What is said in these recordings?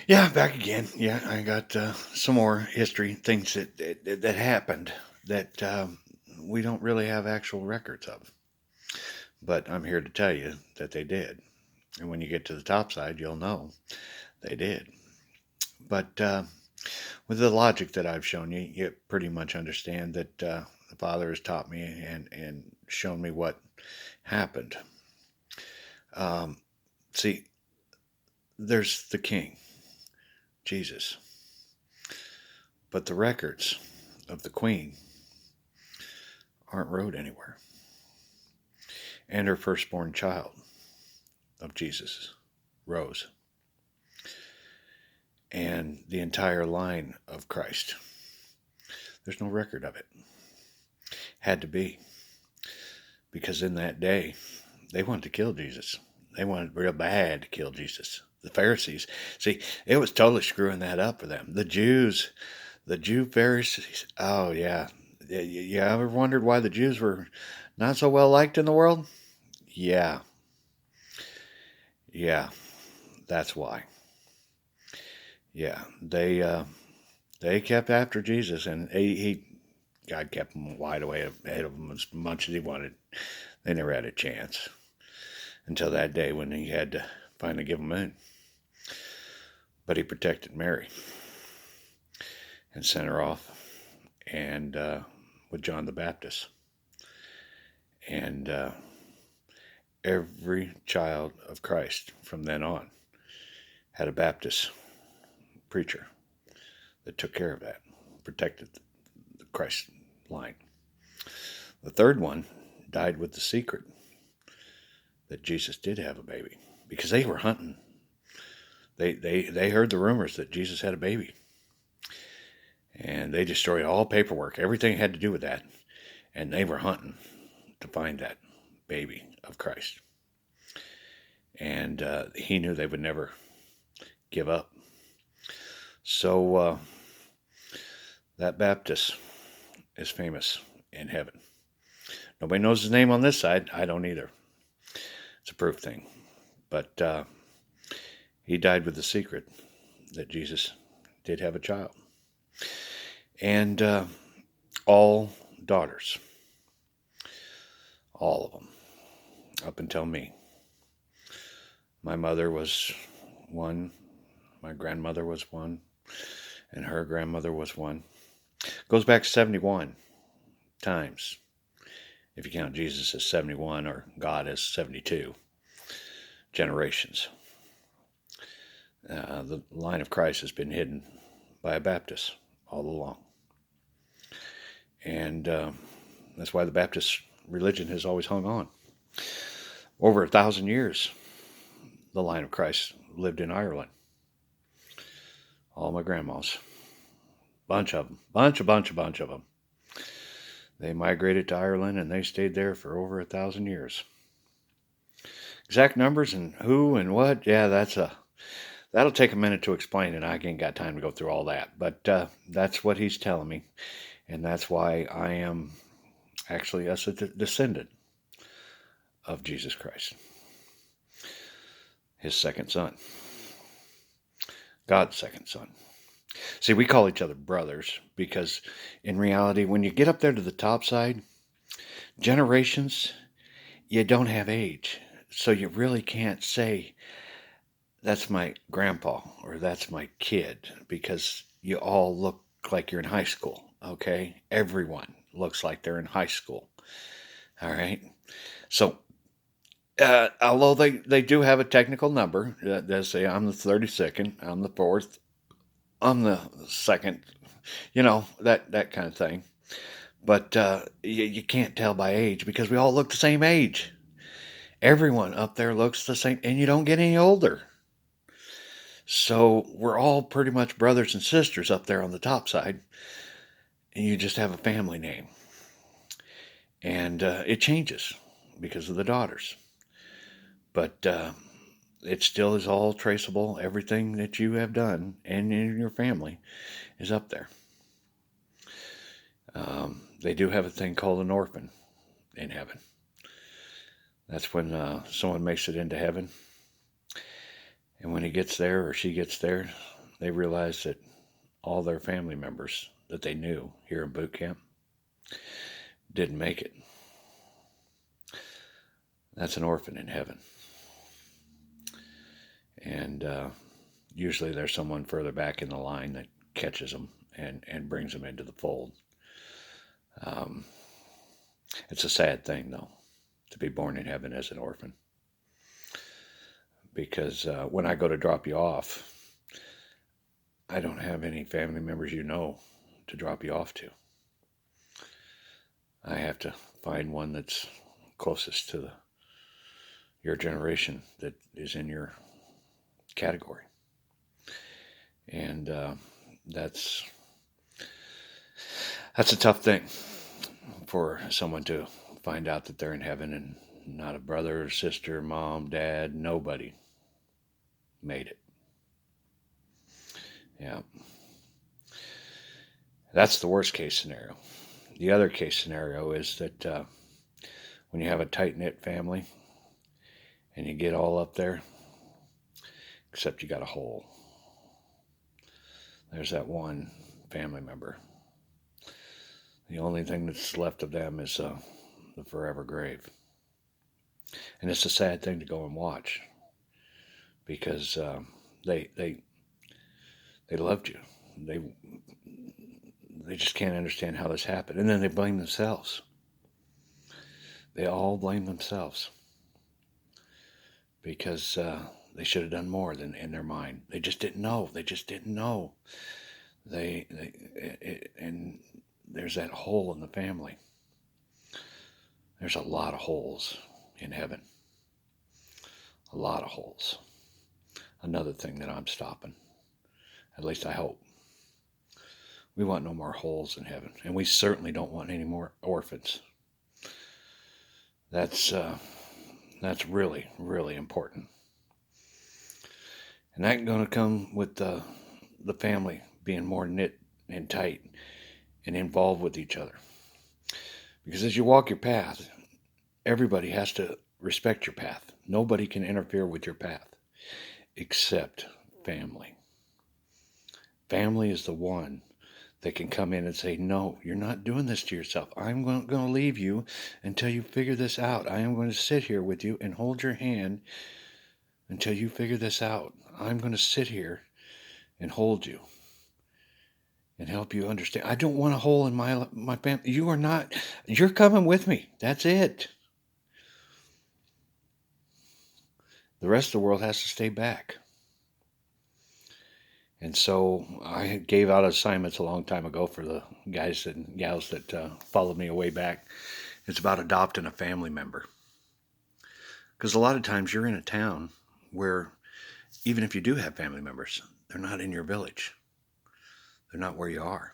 Yeah, back again. Yeah, I got some more history things that happened that we don't really have actual records of. But I'm here to tell you that they did. And when you get to the top side, you'll know they did. But with the logic that I've shown you, you pretty much understand that the Father has taught me and shown me what happened. Um, See, there's the King, Jesus, but the records of the Queen aren't wrote anywhere. And her firstborn child of Jesus, Rose, and the entire line of Christ. There's no record of it. Had to be. Because in that day, they wanted to kill Jesus. They wanted real bad to kill Jesus. The Pharisees, see, it was totally screwing that up for them. The Jew Pharisees, oh yeah. You ever wondered why the Jews were not so well liked in the world? Yeah, yeah, that's why. Yeah, they kept after Jesus, and God kept them wide away ahead of them as much as he wanted. They never had a chance until that day when he had to finally give them in. But he protected Mary and sent her off, and with John the Baptist, and every child of Christ from then on had a Baptist preacher that took care of that, protected the Christ line. The third one died with the secret that Jesus did have a baby because they were hunting. They heard the rumors that Jesus had a baby, and they destroyed all paperwork. Everything had to do with that, and they were hunting to find that baby of Christ. And he knew they would never give up. So that Baptist is famous in heaven. Nobody knows his name on this side. I don't either. It's a proof thing. But he died with the secret that Jesus did have a child. And all daughters, all of them, up until me. My mother was one, my grandmother was one, and her grandmother was one. Goes back 71 times, if you count Jesus as 71 or God as 72 generations. The line of Christ has been hidden by a Baptist all along. And that's why the Baptist religion has always hung on. Over 1,000 years, the line of Christ lived in Ireland. All my grandmas, bunch of them, bunch of them. They migrated to Ireland and they stayed there for over 1,000 years. Exact numbers and who and what, yeah, that'll take a minute to explain, and I ain't got time to go through all that. But that's what he's telling me, and that's why I am actually a descendant of Jesus Christ, his second son, God's second son. See, we call each other brothers because in reality, when you get up there to the top side, generations, you don't have age. So you really can't say, that's my grandpa or that's my kid, because you all look like you're in high school, okay? Everyone looks like they're in high school, all right? So, although they do have a technical number, they say I'm the 32nd, I'm the fourth, I'm the second, that kind of thing. But you can't tell by age because we all look the same age. Everyone up there looks the same, and you don't get any older. So we're all pretty much brothers and sisters up there on the top side, and you just have a family name. And it changes because of the daughters. But it still is all traceable. Everything that you have done and in your family is up there. They do have a thing called an orphan in heaven. That's when someone makes it into heaven And when he gets there or she gets there, they realize that all their family members that they knew here in boot camp didn't make it. That's an orphan in heaven. And usually there's someone further back in the line that catches them and brings them into the fold. It's a sad thing, though, to be born in heaven as an orphan. Because when I go to drop you off, I don't have any family members to drop you off to. I have to find one that's closest to your generation that is in your category. And that's a tough thing for someone to find out that they're in heaven and not a brother, sister, mom, dad, nobody made it. Yeah. That's the worst case scenario. The other case scenario is that when you have a tight-knit family and you get all up there, except you got a hole. There's that one family member. The only thing that's left of them is the forever grave. And it's a sad thing to go and watch because they loved you. They just can't understand how this happened. And then they blame themselves. They all blame themselves because they should have done more than in their mind. They just didn't know. And there's that hole in the family. There's a lot of holes in heaven. A lot of holes. Another thing that I'm stopping. At least I hope. We want no more holes in heaven. And we certainly don't want any more orphans. That's really, really important. And that's going to come with the family being more knit and tight and involved with each other. Because as you walk your path, everybody has to respect your path. Nobody can interfere with your path except family. Family is the one that can come in and say, no, you're not doing this to yourself. I'm going to leave you until you figure this out. I am going to sit here with you and hold your hand until you figure this out. I'm going to sit here and hold you and help you understand. I don't want a hole in my family. You are not. You're coming with me. That's it. The rest of the world has to stay back. And so I gave out assignments a long time ago for the guys and gals that followed me way back. It's about adopting a family member. Because a lot of times you're in a town where even if you do have family members, they're not in your village. They're not where you are.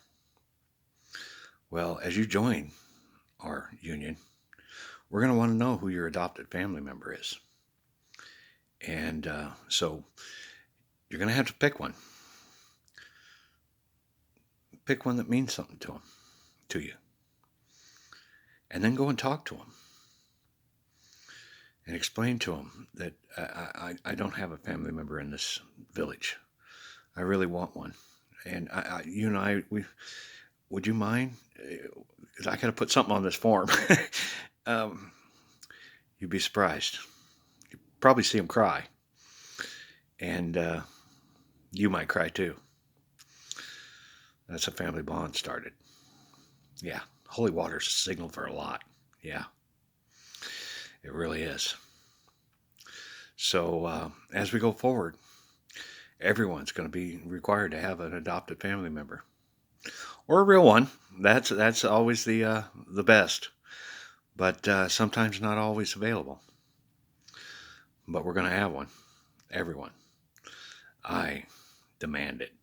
Well, as you join our union, we're going to want to know who your adopted family member is. And so you're going to have to pick one. Pick one that means something to you. And then go and talk to them. And explain to them that I don't have a family member in this village. I really want one. And would you mind? Because I got to put something on this form. You'd be surprised. You'd probably see them cry. And you might cry too. That's a family bond started. Yeah. Holy water's a signal for a lot. Yeah. It really is. So as we go forward, everyone's going to be required to have an adopted family member. Or a real one. That's always the best. But sometimes not always available. But we're going to have one. Everyone. I demand it.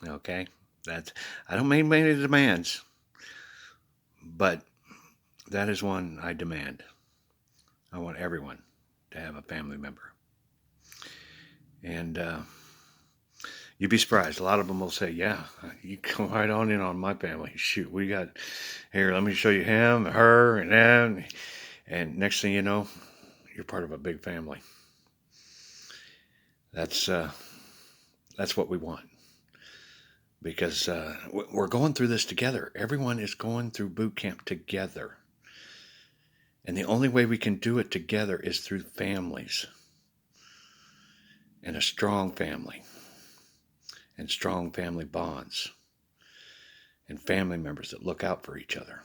Okay? I don't make many demands. But that is one I demand. I want everyone to have a family member. And you'd be surprised. A lot of them will say, yeah, you come right on in on my family. Shoot, we got, here, let me show you him, her, and them. And next thing you know, you're part of a big family. That's what we want, because we're going through this together. Everyone is going through boot camp together. And the only way we can do it together is through families, and a strong family, and strong family bonds, and family members that look out for each other.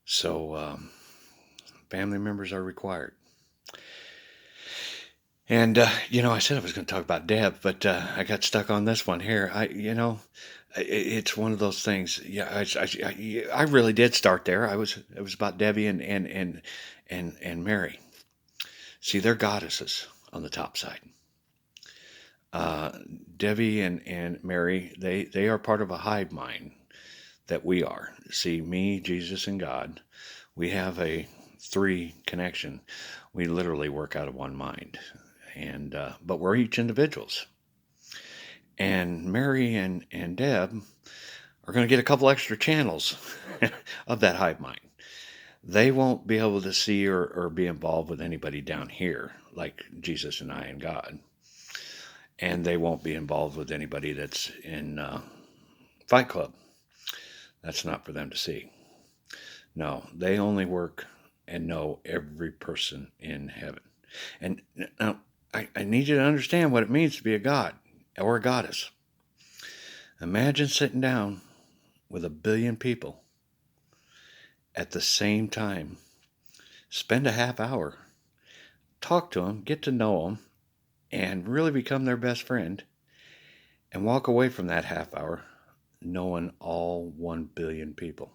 So family members are required. And I said I was going to talk about Deb, but I got stuck on this one here. It's one of those things. Yeah, I really did start there. It was about Debbie and Mary. See, they're goddesses on the top side. Debbie and Mary, they are part of a hive mind that we are. See, me, Jesus, and God, we have a three connection. We literally work out of one mind, and but we're each individuals. And Mary and Deb are going to get a couple extra channels of that hive mind. They won't be able to see or be involved with anybody down here like Jesus and I and God. And they won't be involved with anybody that's in Fight Club. That's not for them to see. No, they only work and know every person in heaven. And now, I need you to understand what it means to be a god or a goddess. Imagine sitting down with 1 billion people at the same time. Spend a half hour. Talk to them, get to know them, and really become their best friend. And walk away from that half hour knowing all 1 billion people.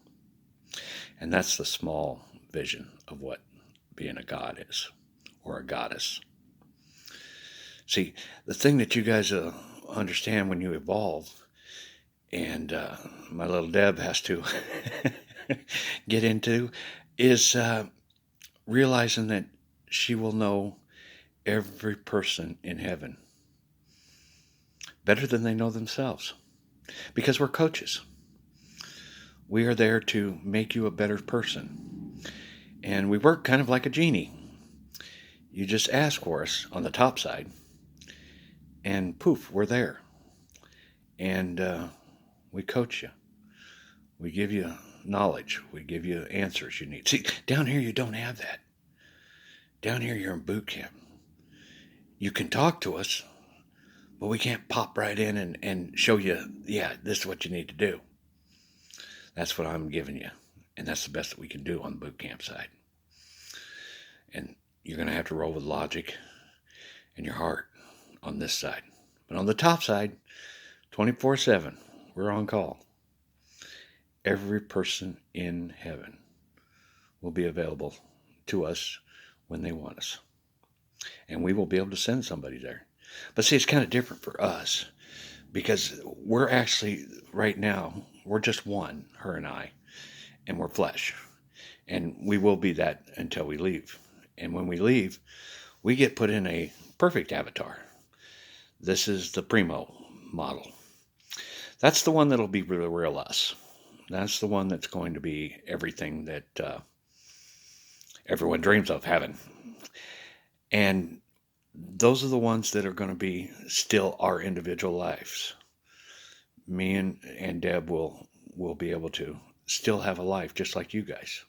And that's the small vision of what being a god is, or a goddess. See, the thing that you guys understand when you evolve, and my little Deb has to get into, is realizing that she will know every person in heaven better than they know themselves, because we're coaches. We are there to make you a better person, and we work kind of like a genie. You just ask for us on the top side, and poof, we're there. And we coach you. We give you knowledge. We give you answers you need. See, down here you don't have that. Down here you're in boot camp. You can talk to us, but we can't pop right in and show you, yeah, this is what you need to do. That's what I'm giving you. And that's the best that we can do on the boot camp side. And you're going to have to roll with logic and your heart on this side. But on the top side, 24/7, we're on call. Every person in heaven will be available to us when they want us. And we will be able to send somebody there. But see, it's kind of different for us, because we're actually, right now, we're just one, her and I, and we're flesh. And we will be that until we leave. And when we leave, we get put in a perfect avatar. This is the primo model. That's the one that'll be the real us. That's the one that's going to be everything that everyone dreams of having. And those are the ones that are going to be still our individual lives. Me and Deb will be able to still have a life just like you guys.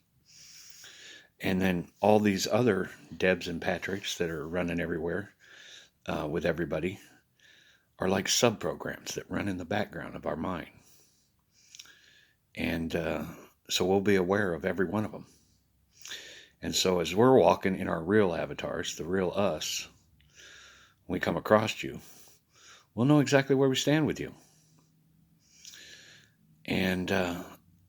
And then all these other Debs and Patricks that are running everywhere with everybody are like sub-programs that run in the background of our mind. And so we'll be aware of every one of them. And so as we're walking in our real avatars, the real us, when we come across you, we'll know exactly where we stand with you. And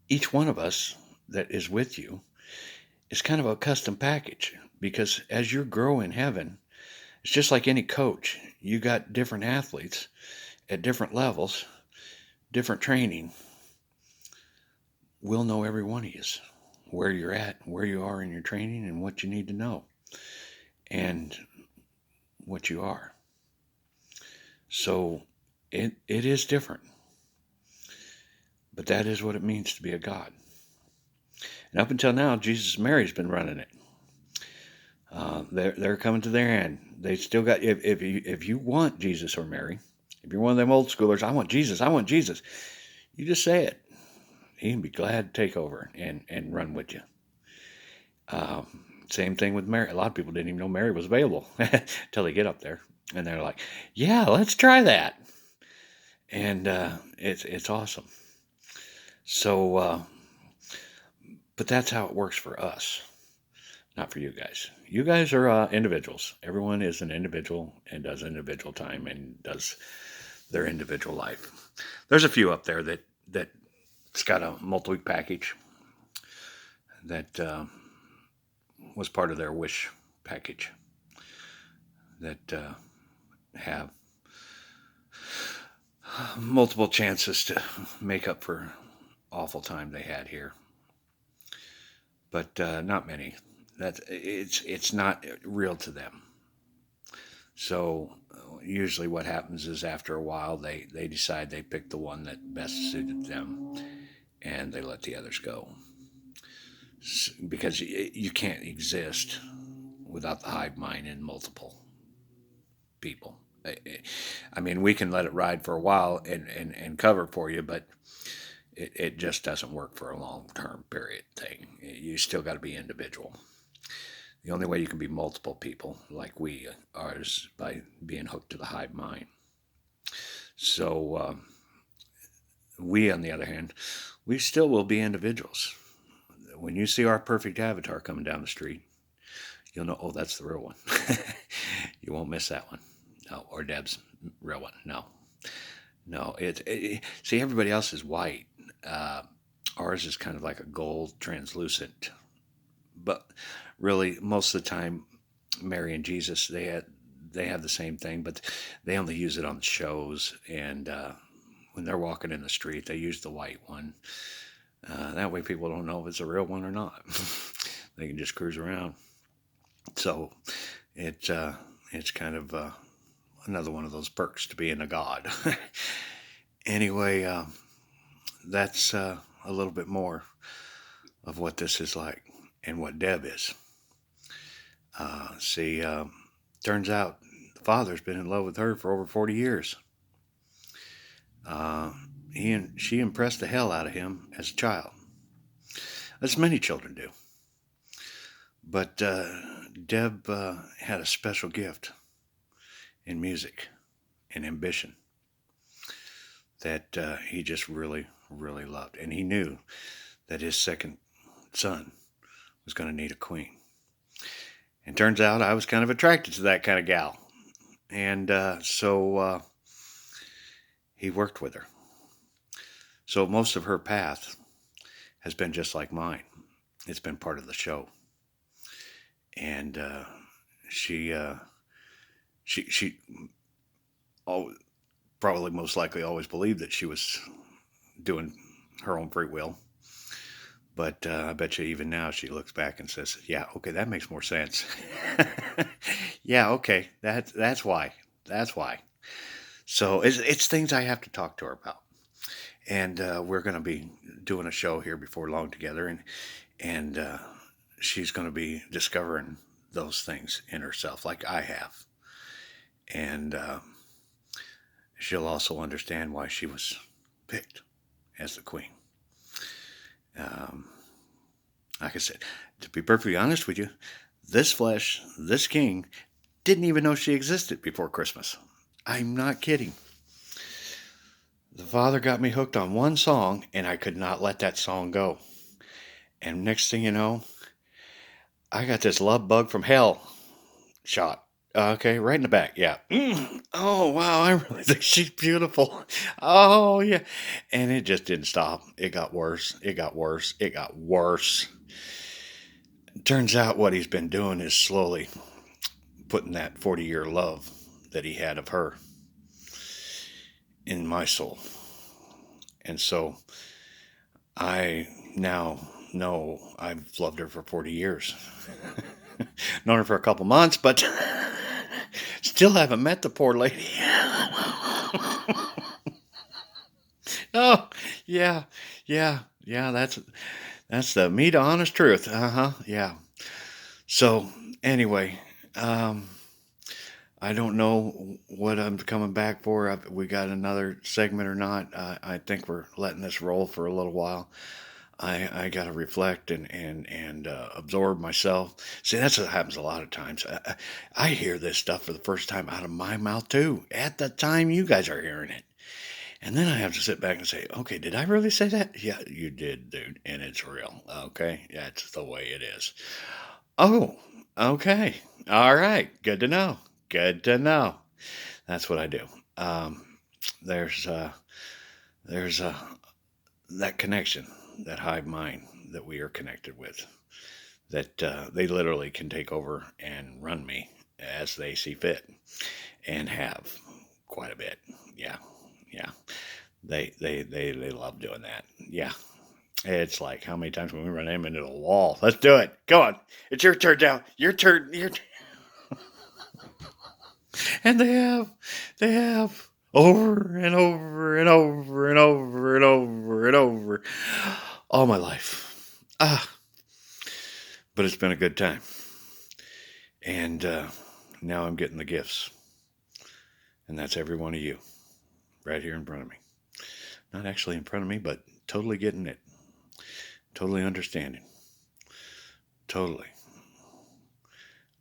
each one of us that is with you is kind of a custom package, because as you grow in heaven, it's just like any coach. You got different athletes at different levels, different training. We'll know every one of you, where you're at, where you are in your training, and what you need to know, and what you are. So it is different. But that is what it means to be a God. And up until now, Jesus and Mary's been running it. They're coming to their end. They still got if you want Jesus or Mary, if you're one of them old schoolers, I want Jesus, I want Jesus. You just say it. He can be glad to take over and run with you. Same thing with Mary. A lot of people didn't even know Mary was available until they get up there, and they're like, "Yeah, let's try that." And it's awesome. So, but that's how it works for us, not for you guys. You guys are individuals. Everyone is an individual and does individual time and does their individual life. There's a few up there that's got a multi-week package that was part of their wish package that have multiple chances to make up for awful time they had here, but not many. It's not real to them. So usually what happens is after a while they decide they pick the one that best suited them and they let the others go because you can't exist without the hive mind in multiple people. I mean, we can let it ride for a while and cover for you, but it just doesn't work for a long-term period thing. You still got to be individual. The only way you can be multiple people, like we are, is by being hooked to the hive mind. So we, on the other hand, we still will be individuals. When you see our perfect avatar coming down the street, you'll know, oh, that's the real one. You won't miss that one. No, or Deb's real one. No, no. See, everybody else is white. Ours is kind of like a gold, translucent. But really, most of the time, Mary and Jesus, they have the same thing, but they only use it on the shows. And when they're walking in the street, they use the white one. That way, people don't know if it's a real one or not. They can just cruise around. So it's kind of another one of those perks to being a god. Anyway, that's a little bit more of what this is like and what Deb is. Turns out the father's been in love with her for over 40 years. She impressed the hell out of him as a child, as many children do. But Deb had a special gift in music and ambition that he just really, really loved. And he knew that his second son was going to need a queen. And turns out I was kind of attracted to that kind of gal. And so he worked with her. So most of her path has been just like mine. It's been part of the show. And she probably most likely always believed that she was doing her own free will. But I bet you even now she looks back and says, yeah, okay, that makes more sense. Yeah, okay, that's why. That's why. So it's things I have to talk to her about. And we're going to be doing a show here before long together. And she's going to be discovering those things in herself like I have. And she'll also understand why she was picked as the queen. Like I said, to be perfectly honest with you, this flesh, this king, didn't even know she existed before Christmas. I'm not kidding. The Father got me hooked on one song, and I could not let that song go. And next thing you know, I got this love bug from hell shot. Okay, right in the back. Yeah. Oh, wow. I really think she's beautiful. Oh, yeah. And it just didn't stop. It got worse. It got worse. It got worse. Turns out what he's been doing is slowly putting that 40-year love that he had of her in my soul. And so I now know I've loved her for 40 years. Known her for a couple months, but still haven't met the poor lady. Oh, yeah, that's the meat honest truth. Yeah. So Anyway, I don't know what I'm coming back for. We got another segment or not. I think we're letting this roll for a little while. I got to reflect and absorb myself. See, that's what happens a lot of times. I hear this stuff for the first time out of my mouth too. At the time you guys are hearing it, and then I have to sit back and say, okay, did I really say that? Yeah, you did, dude, and it's real. Okay, that's the way it is. Oh, okay, all right, good to know. Good to know. That's what I do. Um, there's there's that connection, that hive mind that we are connected with, that they literally can take over and run me as they see fit, and have quite a bit. Yeah, yeah. They love doing that. Yeah. It's like how many times when we run them into the wall. Let's do it. Go on. It's your turn now. Your turn. And they have over and over and over and over and over and over all my life. But it's been a good time. And now I'm getting the gifts. And that's every one of you right here in front of me. Not actually in front of me, but totally getting it. Totally understanding. Totally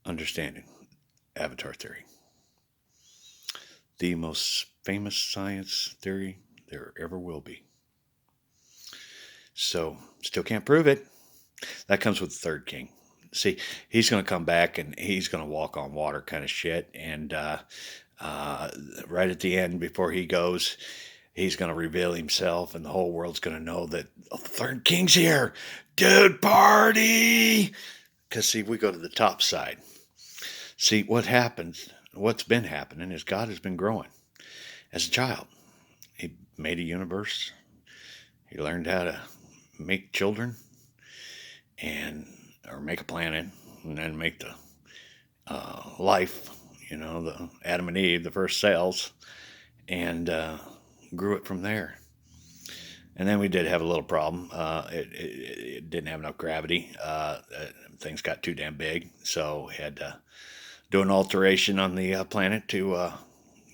understanding Avatar theory. The most famous science theory there ever will be. So, still can't prove it. That comes with the third king. See, he's going to come back and he's going to walk on water kind of shit. And right at the end, before he goes, he's going to reveal himself, and the whole world's going to know that the third king's here. Dude, party! Because, see, we go to the top side. See, what's been happening is God has been growing as a child. He made a universe. He learned how to make children or make a planet, and then make the life, the Adam and Eve, the first cells, and grew it from there. And then we did have a little problem. It didn't have enough gravity. Things got too damn big, so we had to do an alteration on the planet to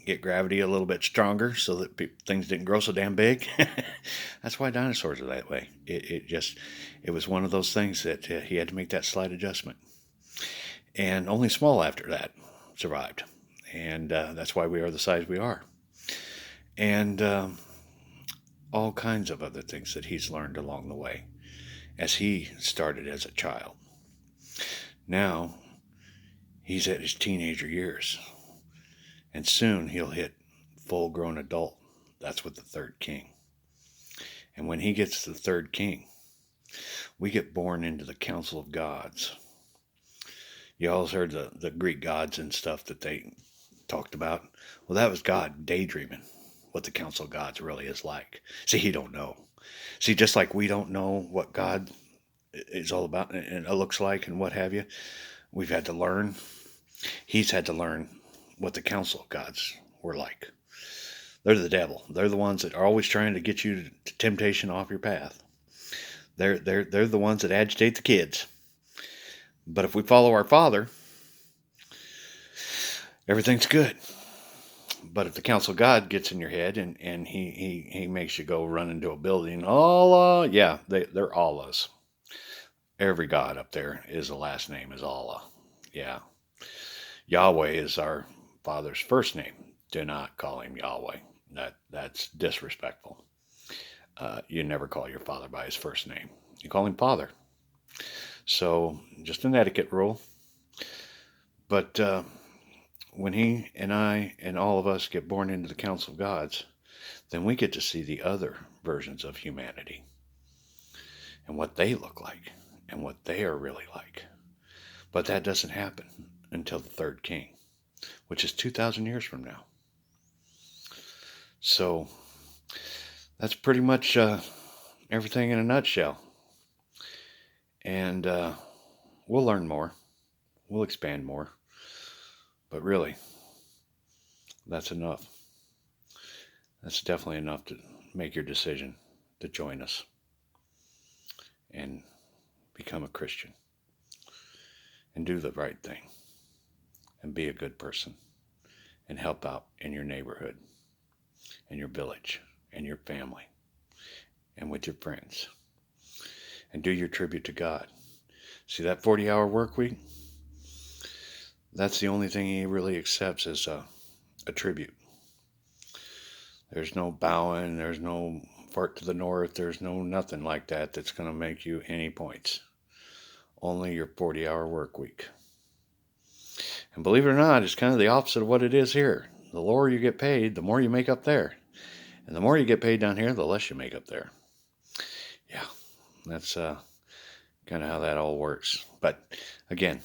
get gravity a little bit stronger, so that things didn't grow so damn big. That's why dinosaurs are that way. It was one of those things that he had to make that slight adjustment, and only small after that survived, and that's why we are the size we are, and all kinds of other things that he's learned along the way, as he started as a child. Now he's at his teenager years, and soon he'll hit full-grown adult. That's with the third king. And when he gets to the third king, we get born into the council of gods. You always heard the Greek gods and stuff that they talked about. Well, that was God daydreaming what the council of gods really is like. See, he don't know. See, just like we don't know what God is all about and it looks like and what have you, we've had to learn. He's had to learn what the council of gods were like. They're the devil. They're the ones that are always trying to get you to temptation off your path. They're the ones that agitate the kids. But if we follow our Father, everything's good. But if the council of God gets in your head and he makes you go run into a building, Allah, yeah, they're Allahs. Every God up there is the last name is Allah. Yeah. Yahweh is our Father's first name. Do not call him Yahweh. That's disrespectful. You never call your father by his first name. You call him Father. So, just an etiquette rule. But when he and I and all of us get born into the council of gods, then we get to see the other versions of humanity and what they look like and what they are really like. But that doesn't happen until the third king, which is 2,000 years from now. So that's pretty much everything in a nutshell. And we'll learn more. We'll expand more. But really, that's enough. That's definitely enough to make your decision to join us and become a Christian. and do the right thing and be a good person and help out in your neighborhood and your village and your family and with your friends and do your tribute to God. See, that 40-hour work week, that's the only thing he really accepts as a tribute. There's no bowing, there's no fart to the north, there's no nothing like that that's going to make you any points. Only your 40-hour work week. And believe it or not, it's kind of the opposite of what it is here. The lower you get paid, the more you make up there. And the more you get paid down here, the less you make up there. Yeah, that's kind of how that all works. But again,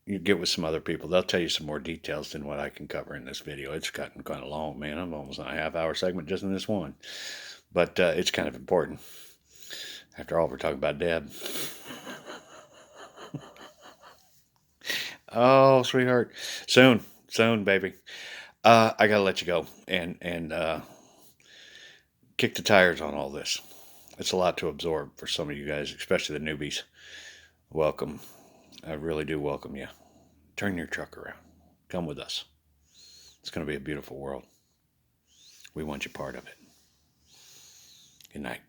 you get with some other people, they'll tell you some more details than what I can cover in this video. It's gotten kind of long, man. I'm almost on a half-hour segment just in this one. But it's kind of important. After all, we're talking about Dad. Oh, sweetheart. Soon, baby. I got to let you go and kick the tires on all this. It's a lot to absorb for some of you guys, especially the newbies. Welcome. I really do welcome you. Turn your truck around. Come with us. It's going to be a beautiful world. We want you part of it. Good night.